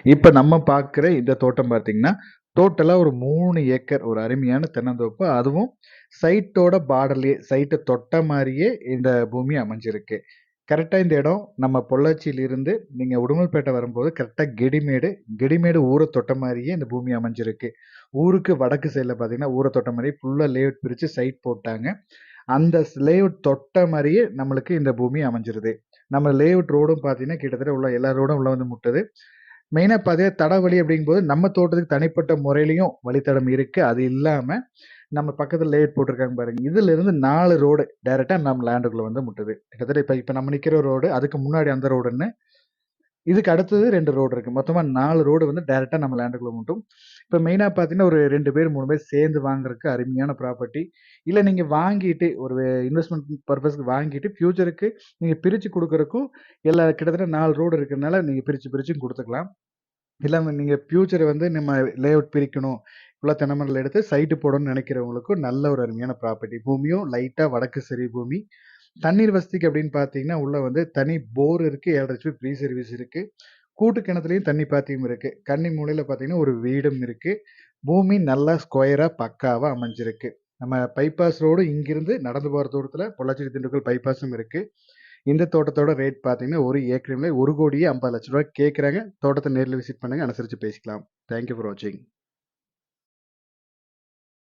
இப்ப நம்ம பார்க்குற இந்த தோட்டம் பார்த்தீங்கன்னா, டோட்டலா ஒரு 3 ஏக்கர் ஒரு அருமையான தென்னந்தோப்பு. அதுவும் சைட்டோட பார்டர்லயே, சைட்ட தொட்ட மாரியே இந்த பூமி அமைஞ்சிருக்கு. கரெக்ட்டா இந்த இடம் நம்ம பொள்ளாச்சியிலிருந்து நீங்க உடுமல்பேட்டை வரும்போது கரெக்ட்டா கெடிமேடு, கெடிமேடு ஊர தொட்ட மாரியே இந்த பூமி அமைஞ்சிருக்கு. ஊருக்கு வடக்கு சைடுல பார்த்தீங்கன்னா, ஊர தொட்ட மாரியே ஃபுல்லா லேஅவுட் பிரிச்சு சைட் போட்டாங்க. அந்த லேஅவுட் தொட்ட மாரியே நம்மளுக்கு இந்த பூமி அமைஞ்சிருது. நம்ம லேஅவுட் ரோடும் பார்த்தீங்கன்னா, கிட்டத்தட்ட உள்ள எல்லா ரோடும் உள்ள வந்து முட்டுது. மெயினா பார்த்தீங்கன்னா, தடவழி அப்படிங்கும்போது நம்ம தோட்டத்துக்கு தனிப்பட்ட முறையிலயும் வழித்தடம் இருக்கு. அது இல்லாம நம்ம பக்கத்துல லேஅவுட் போட்டிருக்காங்க பாருங்க. இதிலிருந்து 4 ரோடு டைரக்ட்டா நம்ம லேண்டுக்குள்ள வந்து முட்டுது. கிட்டத்தட்ட இப்ப நம்ம நிக்கிற ரோடு, அதுக்கு முன்னாடி அந்த ரோடுன்னு, இதுக்கு அடுத்தது 2 ரோடு இருக்கு. மொத்தமா 4 ரோடு வந்து டைரக்ட்டா நம்ம லேண்டுக்குள்ள முட்டும். இப்ப மெயினா பார்த்தீங்கன்னா, ஒரு 2 பேர், 3 பேர் சேர்ந்து வாங்குறதுக்கு அருமையான ப்ராப்பர்ட்டி. இல்ல நீங்க வாங்கிட்டு ஒரு இன்வெஸ்ட்மென்ட் பர்ப்பஸ்க்கு வாங்கிட்டு ஃபியூச்சருக்கு நீங்க பிரிச்சு குடுக்குறதுக்கும் எல்லா கிட்டத்தட்ட 4 ரோடு இருக்கறனால நீங்க பிரிச்சும் குடுத்துக்கலாம். இல்லாம நீங்க ஃபியூச்சர் வந்து நம்ம லேஅவுட் பிரிக்கணும். ஃபுல்லா தென்னை மரங்கள் எடுத்து சைட் போடணும்னு நினைக்கிறவங்களுக்கும் நல்ல ஒரு அருமையான ப்ராப்பர்ட்டி. பூமியும் லைட்டா வடக்கு சரி பூமி. தண்ணீர் வசதிக்கு அப்படின்னு பார்த்தீங்கன்னா, உள்ள வந்து தனி போர் இருக்கு. 7 HP ஃப்ரீ சர்வீஸ் இருக்கு. கூட்டு கிணத்துலயும் தண்ணி பாத்தியம் இருக்கு. கன்னி மூலையில பார்த்தீங்கன்னா, ஒரு வீடும் இருக்கு. பூமி நல்லா ஸ்கொயரா பக்காவா அமைஞ்சிருக்கு. நம்ம பைபாஸ் ரோடு இங்கிருந்து நடந்து போற தூரத்துல பொள்ளாச்சி திண்டுக்கல் பைபாஸும் இருக்கு. இந்த தோட்டத்தோட ரேட் பார்த்தீங்கன்னா, 1 ஏக்கருமே ரூ. 1,50,00,000 கேட்குறாங்க. தோட்டத்த நேர்ல விசிட் பண்ணுங்க. அனுசரிச்சு பேசிக்கலாம். தேங்க் யூ ஃபார் வாட்சிங்.